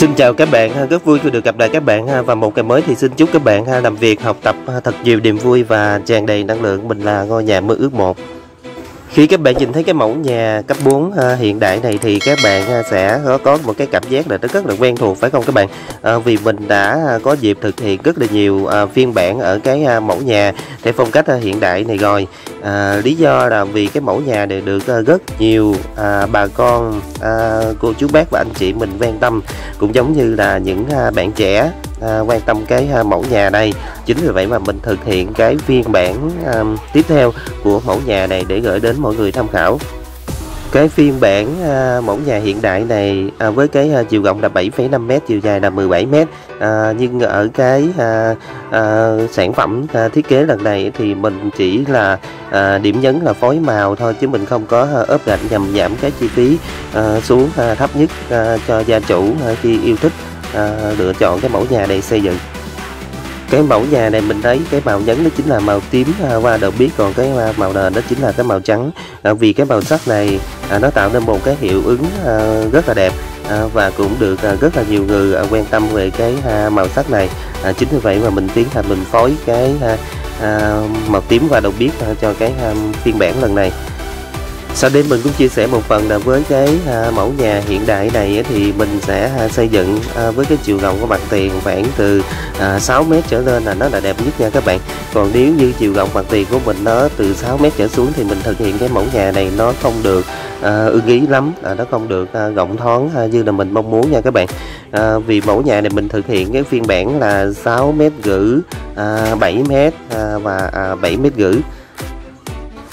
Xin chào các bạn, rất vui khi được gặp lại các bạn và một ngày mới thì xin chúc các bạn làm việc, học tập thật nhiều niềm vui và tràn đầy năng lượng. Mình là ngôi nhà mơ ước 1. Khi các bạn nhìn thấy cái mẫu nhà cấp 4 hiện đại này thì các bạn sẽ có một cái cảm giác là nó rất là quen thuộc, phải không các bạn? Vì mình đã có dịp thực hiện rất là nhiều phiên bản ở cái mẫu nhà theo phong cách hiện đại này rồi. Lý do là vì cái mẫu nhà này được rất nhiều bà con, cô chú bác và anh chị mình quan tâm, cũng giống như là những bạn trẻ quan tâm cái mẫu nhà này. Chính vì vậy mà mình thực hiện cái phiên bản tiếp theo của mẫu nhà này để gửi đến mọi người tham khảo. Cái phiên bản mẫu nhà hiện đại này với cái chiều rộng là 7,5m, chiều dài là 17m, nhưng ở cái sản phẩm thiết kế lần này thì mình chỉ là điểm nhấn là phối màu thôi, chứ mình không có ốp gạch nhằm giảm cái chi phí xuống thấp nhất cho gia chủ khi yêu thích lựa chọn cái mẫu nhà này xây dựng. Cái mẫu nhà này mình thấy cái màu nhấn đó chính là màu tím qua đầu biết, còn cái màu nền đó chính là cái màu trắng. Vì cái màu sắc này nó tạo nên một cái hiệu ứng rất là đẹp và cũng được rất là nhiều người quan tâm về cái màu sắc này. Chính vì vậy mà mình tiến hành mình phối cái màu tím qua đầu biết cho cái phiên bản lần này. Sau đây mình cũng chia sẻ một phần là với cái mẫu nhà hiện đại này thì mình sẽ xây dựng với cái chiều rộng của mặt tiền khoảng từ 6m trở lên là nó là đẹp nhất nha các bạn. Còn nếu như chiều rộng mặt tiền của mình nó từ 6m trở xuống thì mình thực hiện cái mẫu nhà này nó không được ưng ý lắm, nó không được rộng thoáng như là mình mong muốn nha các bạn. Vì mẫu nhà này mình thực hiện cái phiên bản là 6,5m, 7m và 7,5m.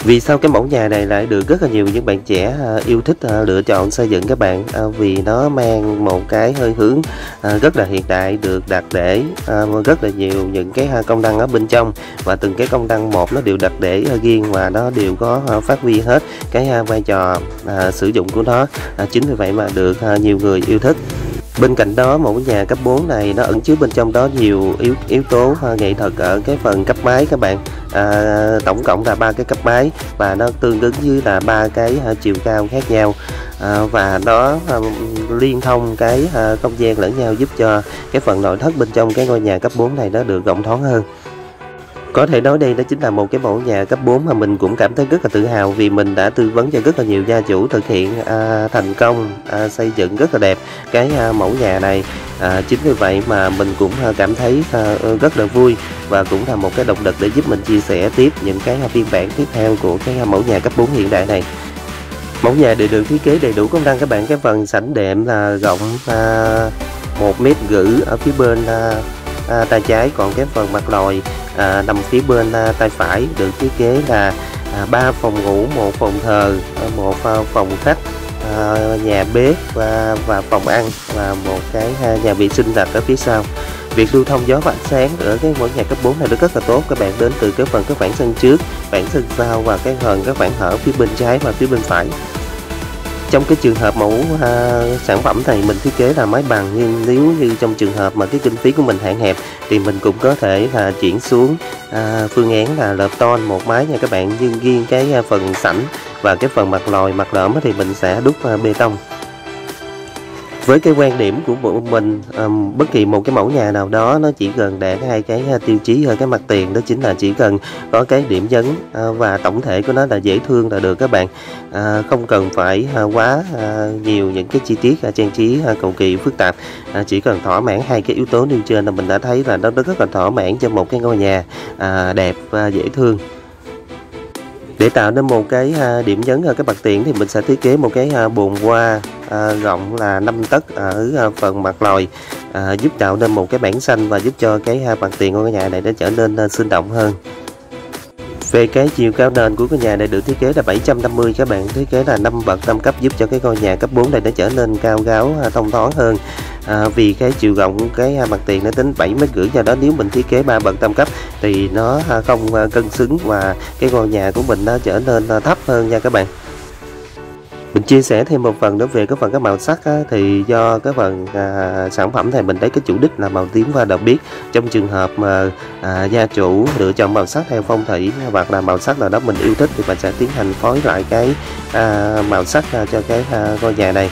Vì sao cái mẫu nhà này lại được rất là nhiều những bạn trẻ yêu thích lựa chọn xây dựng các bạn? Vì nó mang một cái hơi hướng rất là hiện đại, được đặt để rất là nhiều những cái công năng ở bên trong, và từng cái công năng một nó đều đặt để riêng và nó đều có phát huy hết cái vai trò sử dụng của nó. Chính vì vậy mà được nhiều người yêu thích. Bên cạnh đó, mẫu nhà cấp 4 này nó ẩn chứa bên trong đó nhiều yếu tố nghệ thuật ở cái phần cấp mái các bạn. Tổng cộng là 3 cái cấp mái và nó tương ứng với là 3 cái chiều cao khác nhau, và nó liên thông cái không gian lẫn nhau, giúp cho cái phần nội thất bên trong cái ngôi nhà cấp 4 này nó được rộng thoáng hơn. Có thể nói đây đó chính là một cái mẫu nhà cấp 4 mà mình cũng cảm thấy rất là tự hào, vì mình đã tư vấn cho rất là nhiều gia chủ thực hiện thành công, xây dựng rất là đẹp cái mẫu nhà này. Chính vì vậy mà mình cũng cảm thấy rất là vui, và cũng là một cái động lực để giúp mình chia sẻ tiếp những cái phiên bản tiếp theo của cái mẫu nhà cấp 4 hiện đại này. Mẫu nhà đều được thiết kế đầy đủ công năng các bạn. Cái phần sảnh đệm là rộng 1,5m ở phía bên tay trái, còn cái phần mặt lồi nằm phía bên tay phải được thiết kế là 3 phòng ngủ, 1 phòng thờ, 1 phòng khách, nhà bếp và phòng ăn, và một cái nhà vệ sinh đặt ở phía sau. Việc lưu thông gió và ánh sáng ở cái mẫu nhà cấp 4 này nó rất là tốt các bạn, đến từ cái phần các khoảng sân trước, khoảng sân sau và cái phần các khoảng hở phía bên trái và phía bên phải. Trong cái trường hợp mẫu sản phẩm này mình thiết kế là mái bằng, nhưng nếu như trong trường hợp mà cái kinh phí của mình hạn hẹp thì mình cũng có thể là chuyển xuống phương án là lợp tôn một mái nha các bạn, nhưng riêng cái phần sảnh và cái phần mặt lồi mặt lõm thì mình sẽ đúc bê tông. Với cái quan điểm của mình, bất kỳ một cái mẫu nhà nào đó nó chỉ cần đạt hai cái tiêu chí ở cái mặt tiền, đó chính là chỉ cần có cái điểm nhấn và tổng thể của nó là dễ thương là được các bạn. Không cần phải quá nhiều những cái chi tiết trang trí cầu kỳ phức tạp, chỉ cần thỏa mãn hai cái yếu tố nêu trên là mình đã thấy là nó rất là thỏa mãn cho một cái ngôi nhà đẹp và dễ thương. Để tạo nên một cái điểm nhấn ở cái mặt tiền thì mình sẽ thiết kế một cái bồn hoa rộng là 5 tấc ở phần mặt lồi, giúp tạo nên một cái bảng xanh và giúp cho cái mặt tiền của cái nhà này nó trở nên sinh động hơn. Về cái chiều cao nền của cái nhà này được thiết kế là 750 các bạn, thiết kế là 5 bậc 5 cấp, giúp cho cái ngôi nhà cấp 4 này nó trở nên cao ráo thông thoáng hơn. Vì cái chiều rộng cái mặt tiền nó tính 7,5m, do đó nếu mình thiết kế 3 bậc 5 cấp thì nó không cân xứng và cái ngôi nhà của mình nó trở nên thấp hơn nha các bạn. Mình chia sẻ thêm một phần nữa về cái phần các màu sắc thì do cái phần sản phẩm này mình thấy cái chủ đích là màu tím và đậm biết. Trong trường hợp mà gia chủ lựa chọn màu sắc theo phong thủy hoặc là màu sắc nào đó mình yêu thích thì mình sẽ tiến hành phối lại cái màu sắc cho cái ngôi nhà này.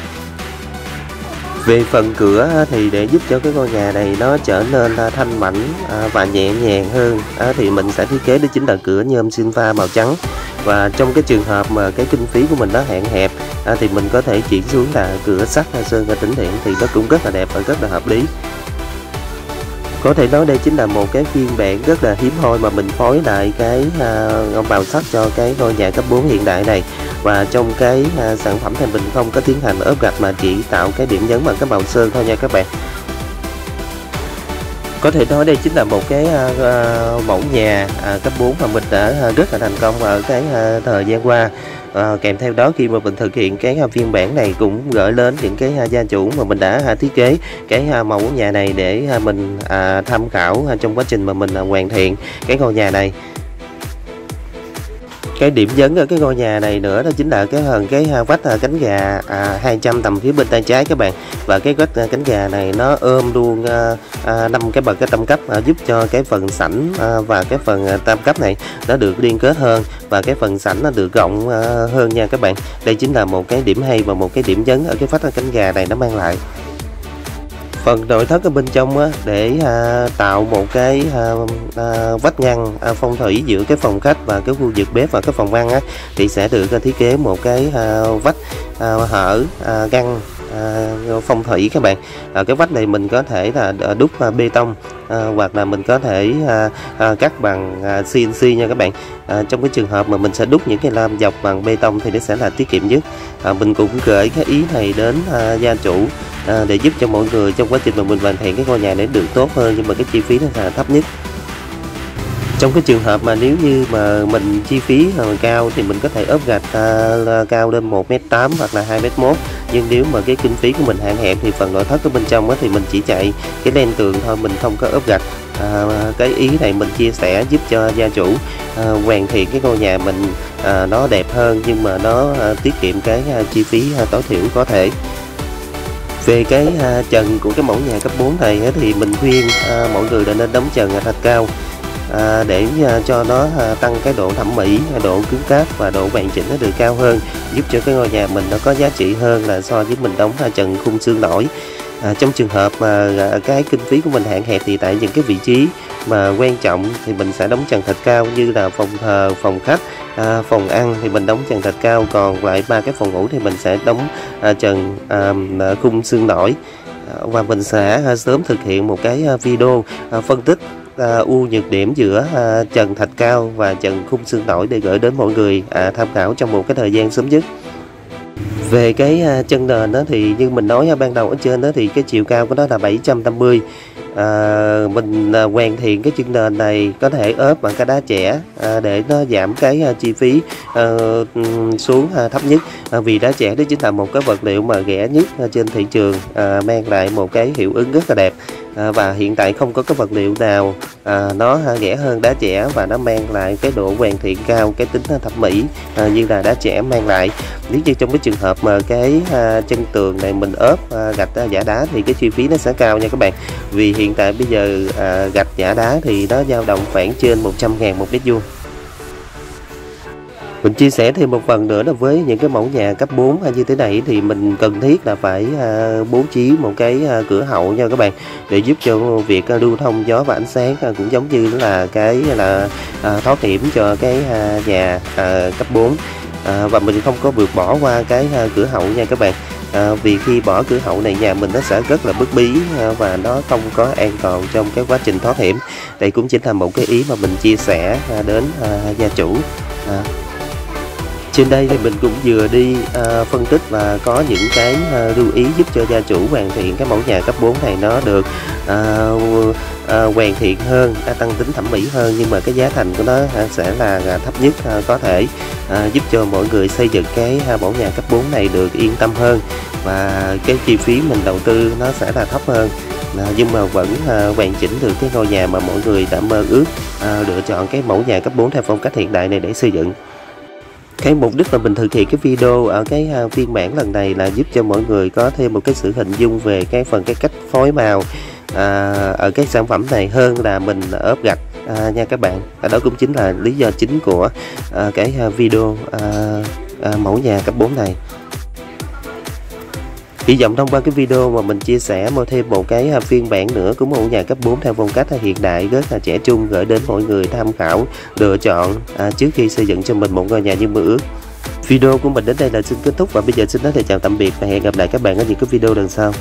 Về phần cửa thì để giúp cho cái ngôi nhà này nó trở nên thanh mảnh và nhẹ nhàng hơn thì mình sẽ thiết kế đó chính là cửa nhôm Silva màu trắng. Và trong cái trường hợp mà cái kinh phí của mình nó hạn hẹp thì mình có thể chuyển xuống là cửa sắt sơn tĩnh điện thì nó cũng rất là đẹp và rất là hợp lý. Có thể nói đây chính là một cái phiên bản rất là hiếm hoi mà mình phối lại cái màu sắc cho cái ngôi nhà cấp 4 hiện đại này. Và trong cái sản phẩm thì mình không có tiến hành ốp gạch mà chỉ tạo cái điểm nhấn bằng cái màu sơn thôi nha các bạn. Có thể nói đây chính là một cái mẫu nhà cấp 4 mà mình đã rất là thành công ở cái thời gian qua. Kèm theo đó khi mà mình thực hiện cái phiên bản này cũng gửi đến những cái gia chủ mà mình đã thiết kế cái mẫu nhà này để mình tham khảo trong quá trình mà mình hoàn thiện cái ngôi nhà này. Cái điểm nhấn ở cái ngôi nhà này nữa đó chính là cái vách cánh gà 200 tầm phía bên tay trái các bạn. Và cái vách cánh gà này nó ôm luôn 5 cái bậc cái tam cấp giúp cho cái phần sảnh và cái phần tam cấp này nó được liên kết hơn và cái phần sảnh nó được rộng hơn nha các bạn. Đây chính là một cái điểm hay và một cái điểm nhấn ở cái vách cánh gà này nó mang lại. Phần nội thất ở bên trong để tạo một cái vách ngăn phong thủy giữa cái phòng khách và cái khu vực bếp và cái phòng ăn thì sẽ được thiết kế một cái vách hở ngăn phong thủy các bạn. Cái vách này mình có thể là đúc bê tông hoặc là mình có thể cắt bằng CNC nha các bạn. Trong cái trường hợp mà mình sẽ đúc những cái lam dọc bằng bê tông thì nó sẽ là tiết kiệm nhất. Mình cũng gửi cái ý này đến gia chủ để giúp cho mọi người trong quá trình mà mình hoàn thiện cái ngôi nhà này được tốt hơn, nhưng mà cái chi phí nó là thấp nhất. Trong cái trường hợp mà nếu như mà mình chi phí cao thì mình có thể ốp gạch cao lên 1m8 hoặc là 2m1. Nhưng nếu mà cái kinh phí của mình hạn hẹp thì phần nội thất ở bên trong thì mình chỉ chạy cái len tường thôi, mình không có ốp gạch. Cái ý này mình chia sẻ giúp cho gia chủ hoàn thiện cái ngôi nhà mình nó đẹp hơn, nhưng mà nó tiết kiệm cái chi phí tối thiểu có thể. Về cái trần của cái mẫu nhà cấp 4 này thì mình khuyên mọi người nên đóng trần thạch cao để cho nó tăng cái độ thẩm mỹ, độ cứng cáp và độ hoàn chỉnh nó được cao hơn, giúp cho cái ngôi nhà mình nó có giá trị hơn là so với mình đóng trần khung xương nổi. Trong trường hợp mà cái kinh phí của mình hạn hẹp thì tại những cái vị trí mà quan trọng thì mình sẽ đóng trần thạch cao, như là phòng thờ, phòng khách, phòng ăn thì mình đóng trần thạch cao, còn lại 3 cái phòng ngủ thì mình sẽ đóng trần khung xương nổi. Và mình sẽ sớm thực hiện một cái video phân tích ưu nhược điểm giữa trần thạch cao và trần khung xương nổi để gửi đến mọi người tham khảo trong một cái thời gian sớm nhất. Về cái chân nền đó thì như mình nói ban đầu ở trên đó thì cái chiều cao của nó là 750. Mình hoàn thiện cái chân nền này có thể ốp bằng cái đá chẻ để nó giảm cái chi phí xuống thấp nhất, vì đá chẻ đó chính là một cái vật liệu mà rẻ nhất trên thị trường, mang lại một cái hiệu ứng rất là đẹp. Và hiện tại không có cái vật liệu nào nó rẻ hơn đá chẻ và nó mang lại cái độ hoàn thiện cao, cái tính thẩm mỹ như là đá chẻ mang lại. Nếu như trong cái trường hợp mà cái chân tường này mình ốp gạch giả đá thì cái chi phí nó sẽ cao nha các bạn, vì hiện tại bây giờ gạch giả đá thì nó dao động khoảng trên 100.000 một mét vuông. Mình chia sẻ thêm một phần nữa là với những cái mẫu nhà cấp 4 như thế này thì mình cần thiết là phải bố trí một cái cửa hậu nha các bạn, để giúp cho việc lưu thông gió và ánh sáng, cũng giống như là cái thoát hiểm cho cái nhà cấp 4. Và mình không có vượt bỏ qua cái cửa hậu nha các bạn, vì khi bỏ cửa hậu này nhà mình nó sẽ rất là bức bí và nó không có an toàn trong cái quá trình thoát hiểm. Đây cũng chính là một cái ý mà mình chia sẻ đến gia chủ. Trên đây thì mình cũng vừa đi phân tích và có những cái lưu ý giúp cho gia chủ hoàn thiện cái mẫu nhà cấp 4 này nó được hoàn thiện hơn, tăng tính thẩm mỹ hơn, nhưng mà cái giá thành của nó sẽ là thấp nhất có thể, giúp cho mọi người xây dựng cái mẫu nhà cấp 4 này được yên tâm hơn, và cái chi phí mình đầu tư nó sẽ là thấp hơn, nhưng mà vẫn hoàn chỉnh được cái ngôi nhà mà mọi người đã mơ ước, lựa chọn cái mẫu nhà cấp 4 theo phong cách hiện đại này để xây dựng. Cái mục đích mà mình thực hiện cái video ở cái phiên bản lần này là giúp cho mọi người có thêm một cái sự hình dung về cái cách phối màu ở cái sản phẩm này hơn là mình ốp gạch nha các bạn. Đó cũng chính là lý do chính của cái video mẫu nhà cấp 4 này. Hy vọng thông qua cái video mà mình chia sẻ thêm một cái phiên bản nữa của mẫu nhà cấp 4 theo phong cách hiện đại rất là trẻ trung, gửi đến mọi người tham khảo lựa chọn trước khi xây dựng cho mình một ngôi nhà như mơ ước. Video của mình đến đây là xin kết thúc, và bây giờ xin nói lời chào tạm biệt và hẹn gặp lại các bạn ở những cái video lần sau.